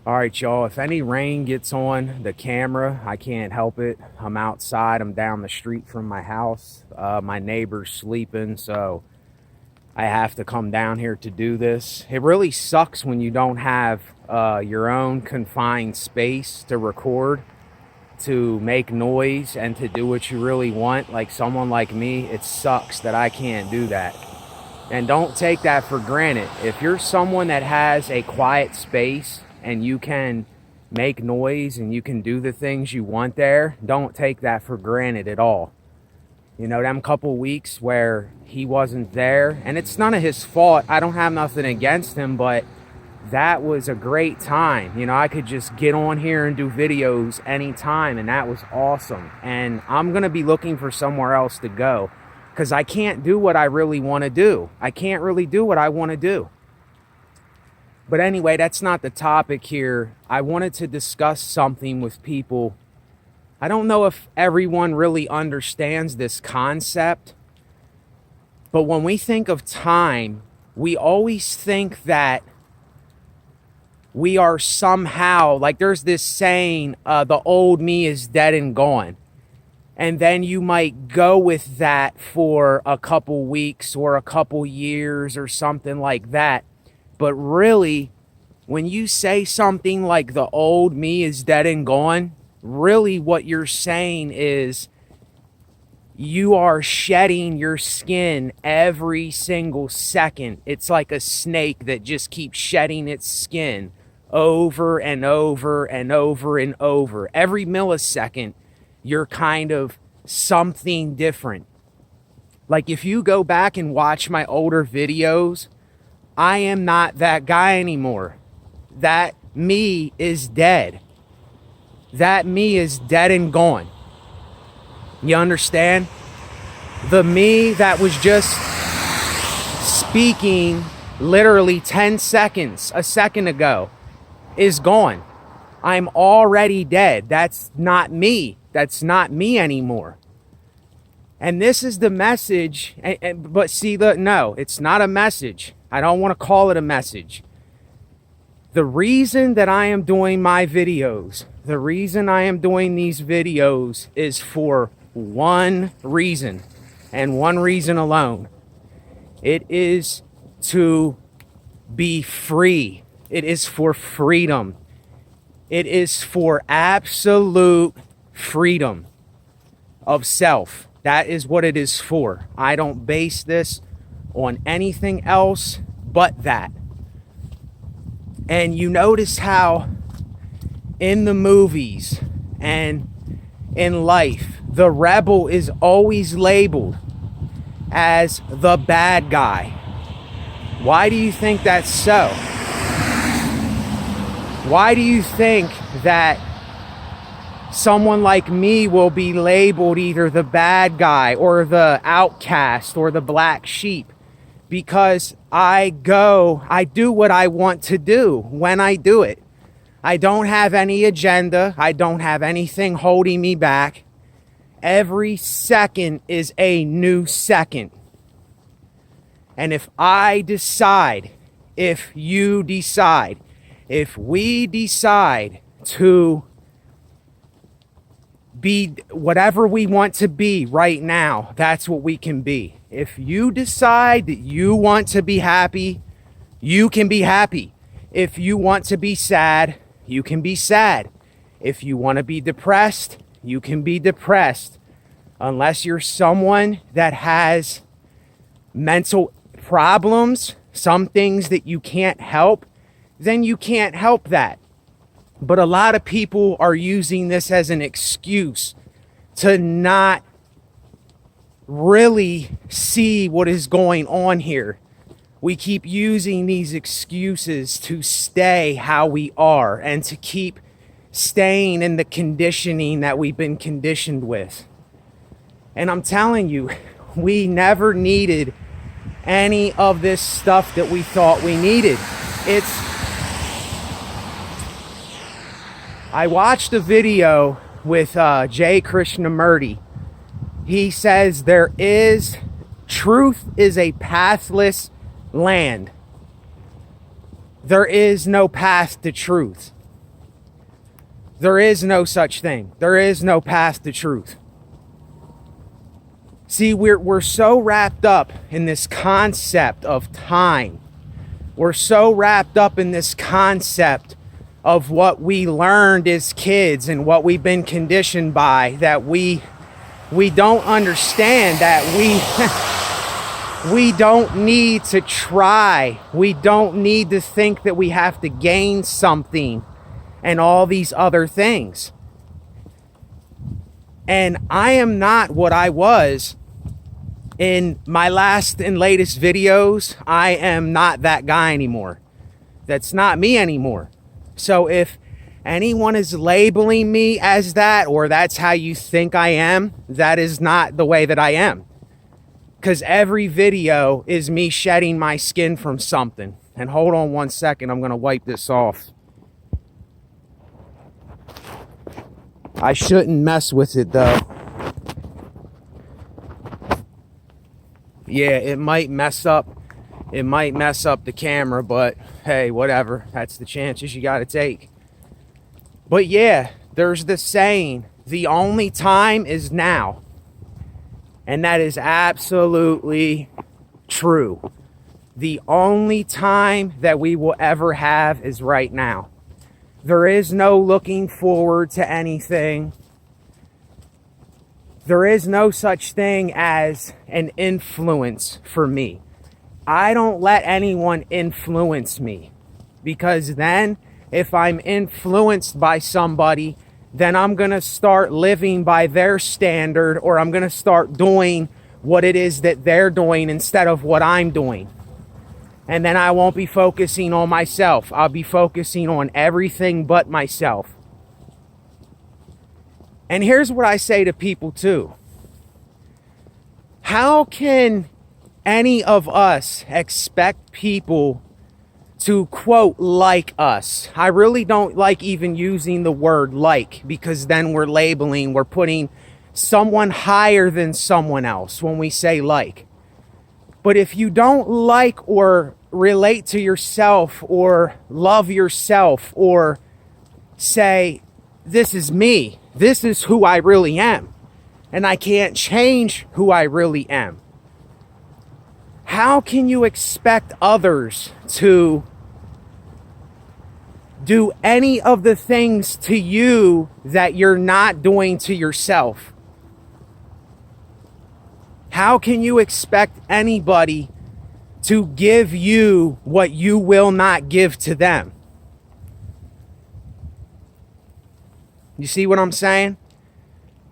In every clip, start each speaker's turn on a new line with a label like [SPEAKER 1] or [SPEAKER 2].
[SPEAKER 1] All right, y'all, if any rain gets on the camera, I can't help it. I'm outside. I'm down the street from my house. My neighbor's sleeping, so I have to come down here to do this. It really sucks when you don't have your own confined space to record, to make noise, and to do what you really want. Like someone like me, it sucks that I can't do that. And don't take that for granted. If you're someone that has a quiet space and you can make noise and you can do the things you want there, don't take that for granted at all. You know, them couple weeks where he wasn't there, and it's none of his fault. I don't have nothing against him, but that was a great time. You know, I could just get on here and do videos anytime, and that was awesome. And I'm going to be looking for somewhere else to go because I can't do what I really want to do. I can't really do what I want to do. But anyway, that's not the topic here. I wanted to discuss something with people. I don't know if everyone really understands this concept, but when we think of time, we always think that we are somehow, like there's this saying, the old me is dead and gone. And then you might go with that for a couple weeks or a couple years or something like that. But really, when you say something like the old me is dead and gone, really what you're saying is you are shedding your skin every single second. It's like a snake that just keeps shedding its skin over and over and over and over. Every millisecond, you're kind of something different. Like if you go back and watch my older videos, I am not that guy anymore. That me is dead. That me is dead and gone. You understand? The me that was just speaking literally 10 seconds, a second ago, is gone. I'm already dead. That's not me. That's not me anymore. And this is the message. But see, no, it's not a message. I don't want to call it a message. The reason that I am doing my videos, the reason I am doing these videos is for one reason, and one reason alone. It is to be free. It is for freedom. It is for absolute freedom of self. That is what it is for. I don't base this on anything else but that. And you notice how in the movies and in life, the rebel is always labeled as the bad guy. Why do you think that's so? Why do you think that someone like me will be labeled either the bad guy or the outcast or the black sheep? Because I do what I want to do when I do it. I don't have any agenda. I don't have anything holding me back. Every second is a new second. And if I decide, if you decide, if we decide to be whatever we want to be right now, that's what we can be. If you decide that you want to be happy, you can be happy. If you want to be sad, you can be sad. If you want to be depressed, you can be depressed. Unless you're someone that has mental problems, some things that you can't help, then you can't help that. But a lot of people are using this as an excuse to not really see what is going on here. We keep using these excuses to stay how we are and to keep staying in the conditioning that we've been conditioned with. And I'm telling you, we never needed any of this stuff that we thought we needed. I watched a video with Jay Krishnamurti. He says truth is a pathless land. There is no path to truth. There is no such thing. There is no path to truth. See, we're so wrapped up in this concept of time. We're so wrapped up in this concept of what we learned as kids and what we've been conditioned by, that we don't understand that we don't need to try. We don't need to think that we have to gain something and all these other things. And I am not what I was in my last and latest videos. I am not that guy anymore. That's not me anymore. So if anyone is labeling me as that, or that's how you think I am, that is not the way that I am. Because every video is me shedding my skin from something. And hold on one second, I'm going to wipe this off. I shouldn't mess with it though. Yeah, it might mess up the camera, but hey, whatever. That's the chances you got to take. But yeah, there's the saying, the only time is now. And that is absolutely true. The only time that we will ever have is right now. There is no looking forward to anything. There is no such thing as an influence for me. I don't let anyone influence me, because then if I'm influenced by somebody, then I'm going to start living by their standard, or I'm going to start doing what it is that they're doing instead of what I'm doing. And then I won't be focusing on myself. I'll be focusing on everything but myself. And here's what I say to people too. How can any of us expect people to, quote, like us? I really don't like even using the word like, because then we're labeling, we're putting someone higher than someone else when we say like. But if you don't like or relate to yourself or love yourself or say, this is me, this is who I really am, and I can't change who I really am, how can you expect others to do any of the things to you that you're not doing to yourself? How can you expect anybody to give you what you will not give to them? You see what I'm saying?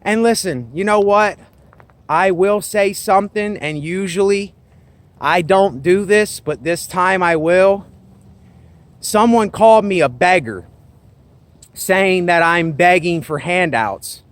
[SPEAKER 1] And listen, you know what? I will say something, and usually I don't do this, but this time I will. Someone called me a beggar, saying that I'm begging for handouts.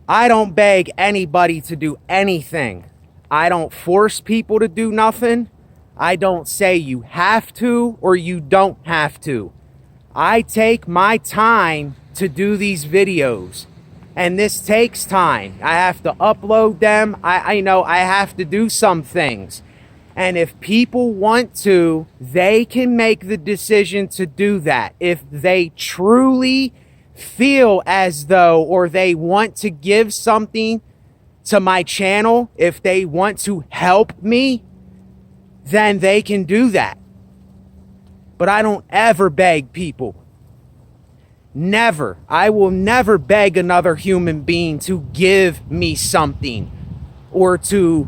[SPEAKER 1] I don't beg anybody to do anything. I don't force people to do nothing. I don't say you have to or you don't have to. I take my time to do these videos, and this takes time. I have to upload them. I know I have to do some things. And if people want to, they can make the decision to do that. If they truly feel as though, or they want to give something to my channel, if they want to help me, then they can do that. But I don't ever beg people. Never. I will never beg another human being to give me something, or to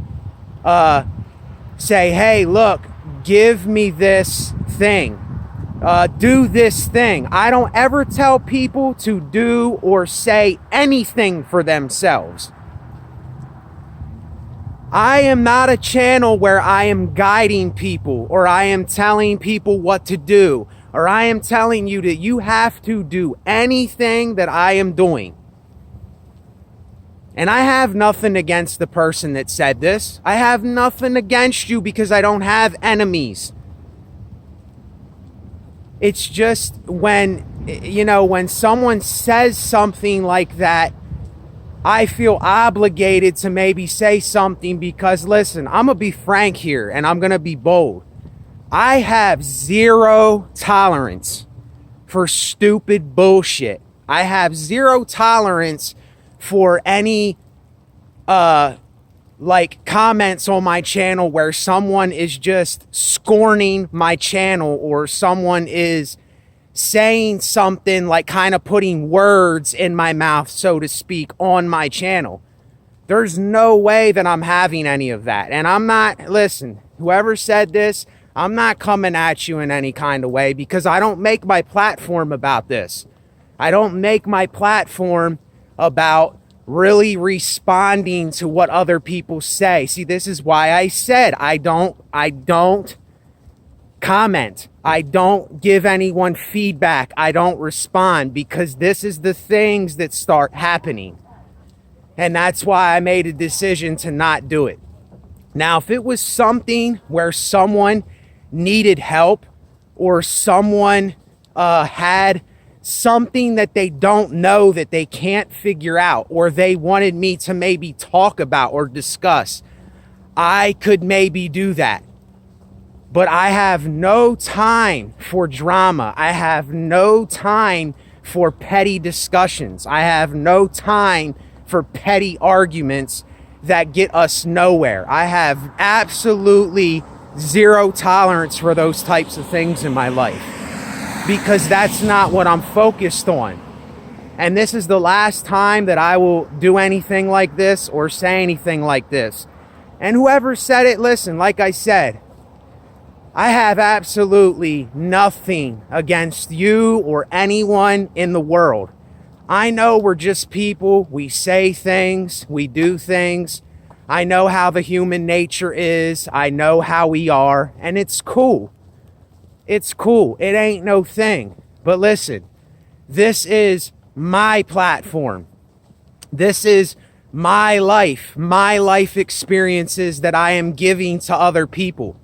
[SPEAKER 1] say, hey, look, give me this thing. Do this thing. I don't ever tell people to do or say anything for themselves. I am not a channel where I am guiding people, or I am telling people what to do, or I am telling you that you have to do anything that I am doing. And I have nothing against the person that said this. I have nothing against you, because I don't have enemies. It's just when, when someone says something like that, I feel obligated to maybe say something, because listen, I'm going to be frank here, and I'm going to be bold. I have zero tolerance for stupid bullshit. I have zero tolerance for any like comments on my channel where someone is just scorning my channel, or someone is saying something like kind of putting words in my mouth, so to speak, on my channel. There's no way that I'm having any of that. And I'm not, listen, whoever said this, I'm not coming at you in any kind of way, because I don't make my platform about this. I don't make my platform about really responding to what other people say. See, this is why I said I don't comment. I don't give anyone feedback. I don't respond, because this is the things that start happening. And that's why I made a decision to not do it. Now, if it was something where someone needed help, or someone had something that they don't know, that they can't figure out, or they wanted me to maybe talk about or discuss, I could maybe do that. But I have no time for drama. I have no time for petty discussions. I have no time for petty arguments that get us nowhere. I have absolutely zero tolerance for those types of things in my life, because that's not what I'm focused on. And this is the last time that I will do anything like this or say anything like this. And whoever said it, listen, like I said, I have absolutely nothing against you or anyone in the world. I know we're just people. We say things, we do things. I know how the human nature is. I know how we are, and it's cool. It's cool. It ain't no thing. But listen, this is my platform. This is my life experiences that I am giving to other people.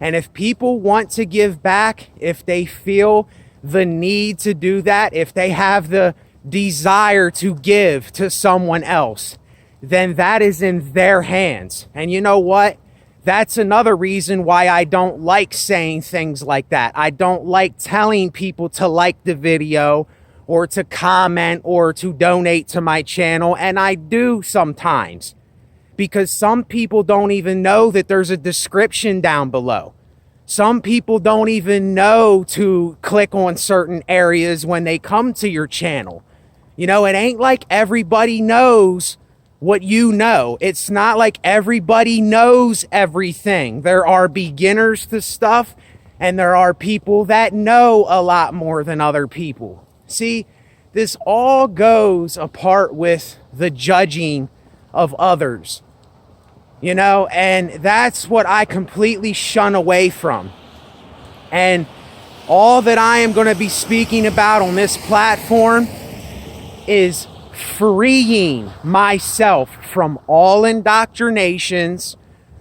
[SPEAKER 1] And if people want to give back, if they feel the need to do that, if they have the desire to give to someone else, then that is in their hands. And you know what? That's another reason why I don't like saying things like that. I don't like telling people to like the video, or to comment, or to donate to my channel. And I do sometimes, because some people don't even know that there's a description down below. Some people don't even know to click on certain areas when they come to your channel. You know, it ain't like everybody knows what you know. It's not like everybody knows everything. There are beginners to stuff, and there are people that know a lot more than other people. See, this all goes apart with the judging of others, you know, and that's what I completely shun away from. And all that I am going to be speaking about on this platform is freeing myself from all indoctrinations,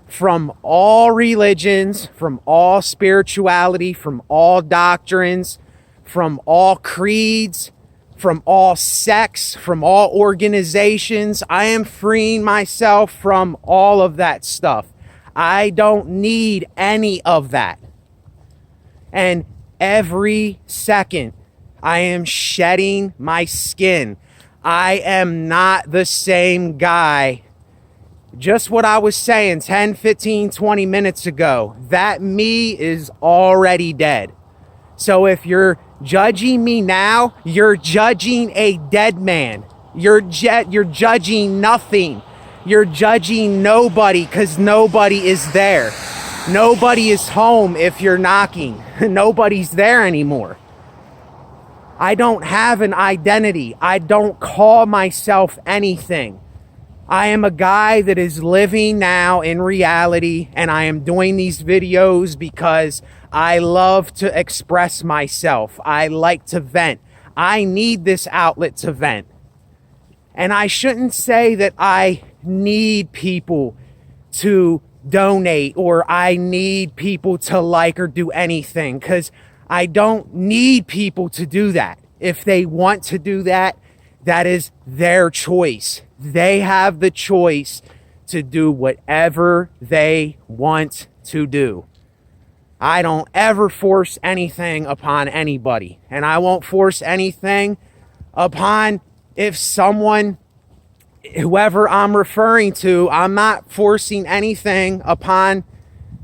[SPEAKER 1] from all religions, from all spirituality, from all doctrines, from all creeds, from all sects, from all organizations. I am freeing myself from all of that stuff. I don't need any of that. And every second I am shedding my skin. I am not the same guy. Just what I was saying 10, 15, 20 minutes ago. That me is already dead. So if you're judging me now, you're judging a dead man. You're judging nothing. You're judging nobody, because nobody is there. Nobody is home if you're knocking. Nobody's there anymore. I don't have an identity. I don't call myself anything. I am a guy that is living now in reality, and I am doing these videos because I love to express myself. I like to vent. I need this outlet to vent. And I shouldn't say that I need people to donate, or I need people to like or do anything, because I don't need people to do that. If they want to do that, that is their choice. They have the choice to do whatever they want to do. I don't ever force anything upon anybody, and I won't force anything upon if someone, whoever I'm referring to, I'm not forcing anything upon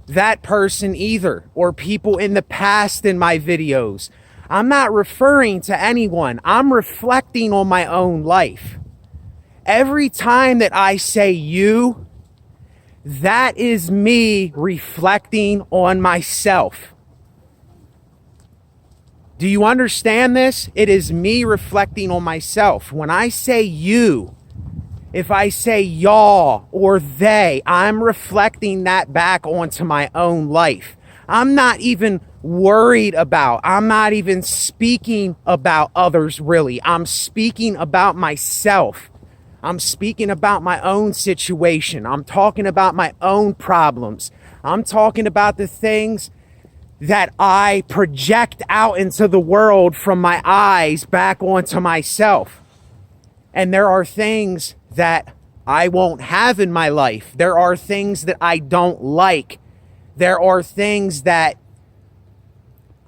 [SPEAKER 1] that person either, or people in the past in my videos. I'm not referring to anyone. I'm reflecting on my own life. Every time that I say you, that is me reflecting on myself. Do you understand this? It is me reflecting on myself. When I say you, if I say y'all or they, I'm reflecting that back onto my own life. I'm not even worried about, I'm not even speaking about others really. I'm speaking about myself. I'm speaking about my own situation. I'm talking about my own problems. I'm talking about the things that I project out into the world from my eyes back onto myself. And there are things that I won't have in my life. There are things that I don't like. There are things that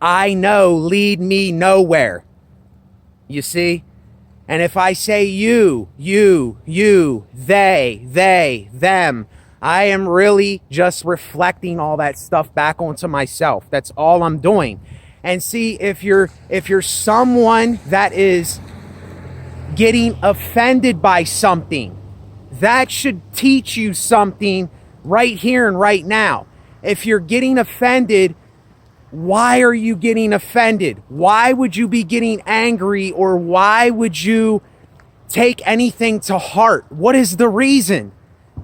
[SPEAKER 1] I know lead me nowhere. You see? And if I say you, they, them, I am really just reflecting all that stuff back onto myself. That's all I'm doing. And see, if you're someone that is getting offended by something, that should teach you something right here and right now. If you're getting offended, why are you getting offended? Why would you be getting angry, or why would you take anything to heart? What is the reason?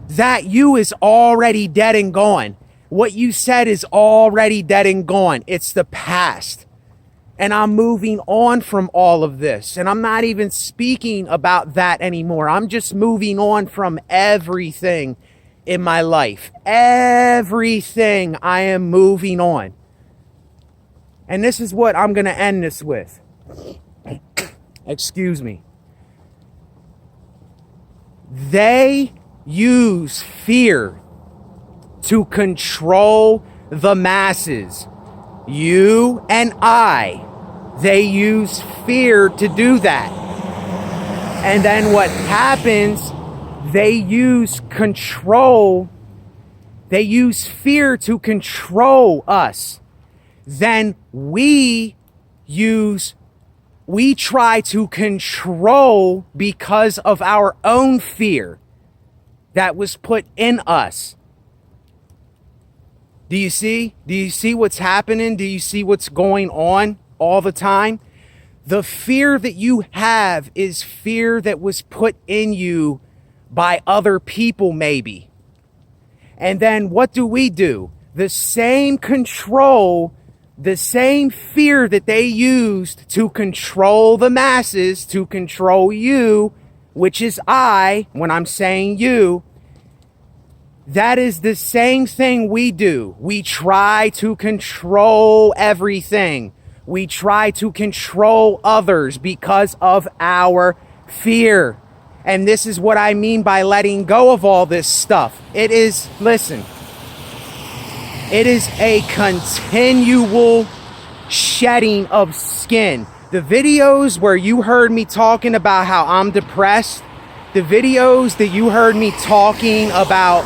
[SPEAKER 1] That you is already dead and gone. What you said is already dead and gone. It's the past. And I'm moving on from all of this. And I'm not even speaking about that anymore. I'm just moving on from everything in my life. Everything I am moving on. And this is what I'm going to end this with. Excuse me. They use fear to control the masses. You and I, they use fear to do that. And then what happens, they use control, they use fear to control us. Then we try to control because of our own fear that was put in us. Do you see? Do you see what's happening? Do you see what's going on all the time? The fear that you have is fear that was put in you by other people maybe. And then what do? The same control, the same fear that they used to control the masses, to control you, which is I, when I'm saying you, that is the same thing we do. We try to control everything. We try to control others because of our fear. And this is what I mean by letting go of all this stuff. It is, listen, it is a continual shedding of skin. The videos where you heard me talking about how I'm depressed, the videos that you heard me talking about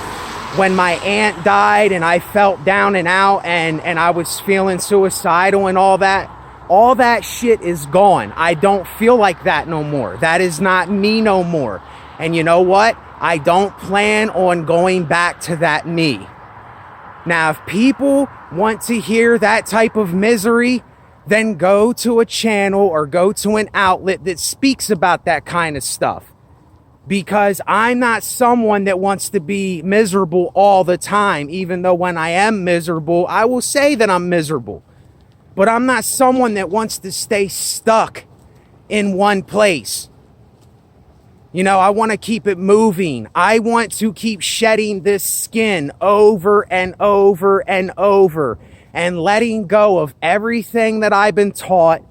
[SPEAKER 1] when my aunt died and I felt down and out and I was feeling suicidal and all that shit is gone. I don't feel like that no more. That is not me no more. And you know what? I don't plan on going back to that me. Now, if people want to hear that type of misery, then go to a channel or go to an outlet that speaks about that kind of stuff. Because I'm not someone that wants to be miserable all the time, even though when I am miserable, I will say that I'm miserable. But I'm not someone that wants to stay stuck in one place. You know, I want to keep it moving. I want to keep shedding this skin over and over and over and letting go of everything that I've been taught,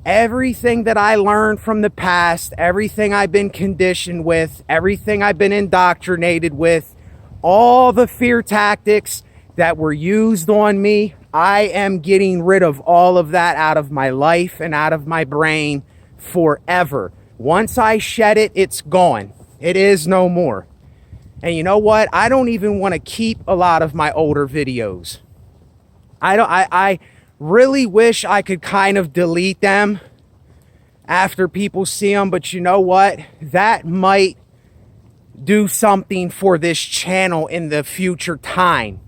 [SPEAKER 1] everything that I learned from the past, everything I've been conditioned with, everything I've been indoctrinated with, all the fear tactics that were used on me. I am getting rid of all of that out of my life and out of my brain forever. Once I shed it, it's gone. It is no more. And you know what? I don't even want to keep a lot of my older videos. I really wish I could kind of delete them after people see them, but you know what? That might do something for this channel in the future time.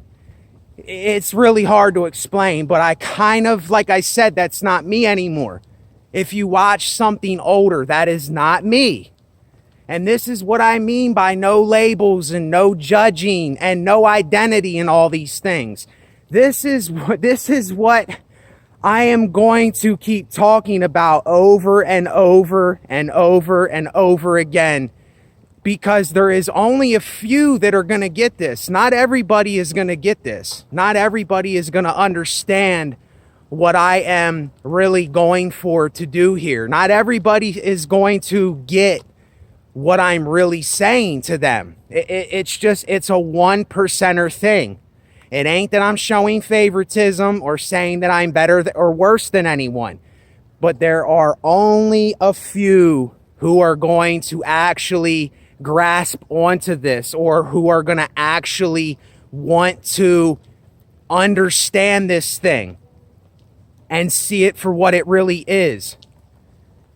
[SPEAKER 1] It's really hard to explain, but I kind of, like I said, that's not me anymore. If you watch something older, that is not me. And this is what I mean by no labels and no judging and no identity and all these things. This is what I am going to keep talking about over and over and over and over again, because there is only a few that are going to get this. Not everybody is going to get this. Not everybody is going to understand what I am really going for to do here. Not everybody is going to get what I'm really saying to them. It's a 1%er thing. It ain't that I'm showing favoritism or saying that I'm better or worse than anyone. But there are only a few who are going to actually grasp onto this, or who are going to actually want to understand this thing and see it for what it really is.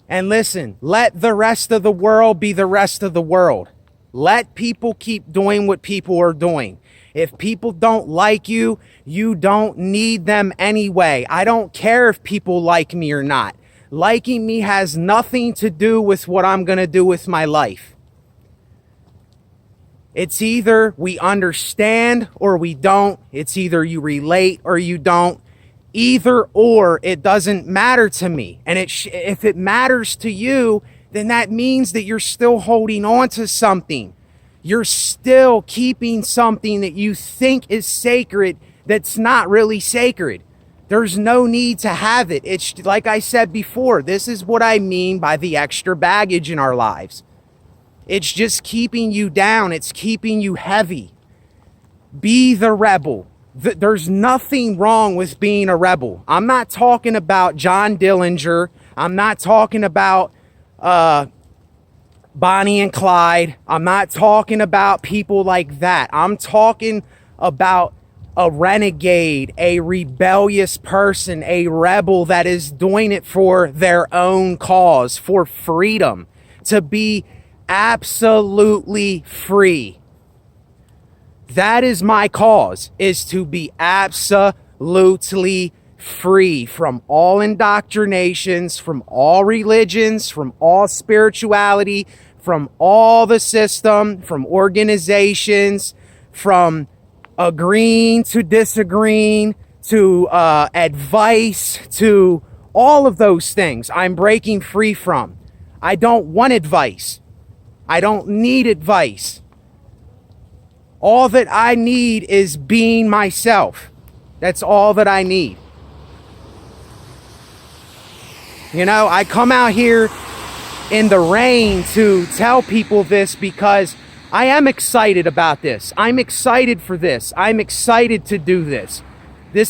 [SPEAKER 1] And listen, let the rest of the world be the rest of the world. Let people keep doing what people are doing. If people don't like you, you don't need them anyway. I don't care if people like me or not. Liking me has nothing to do with what I'm going to do with my life. It's either we understand or we don't. It's either you relate or you don't. Either or, it doesn't matter to me. And if it matters to you, then that means that you're still holding on to something. You're still keeping something that you think is sacred that's not really sacred. There's no need to have it. It's like I said before, this is what I mean by the extra baggage in our lives. It's just keeping you down. It's keeping you heavy. Be the rebel. There's nothing wrong with being a rebel. I'm not talking about John Dillinger. I'm not talking about Bonnie and Clyde. I'm not talking about people like that. I'm talking about a renegade, a rebellious person, a rebel that is doing it for their own cause, for freedom, to be absolutely free. That is my cause, is to be absolutely free from all indoctrinations, from all religions, from all spirituality, from all the system, from organizations, from agreeing to disagreeing, to advice, to all of those things I'm breaking free from. I don't want advice. I don't need advice. All that I need is being myself. That's all that I need. You know, I come out here in the rain to tell people this because I am excited about this. I'm excited for this. I'm excited to do this. This is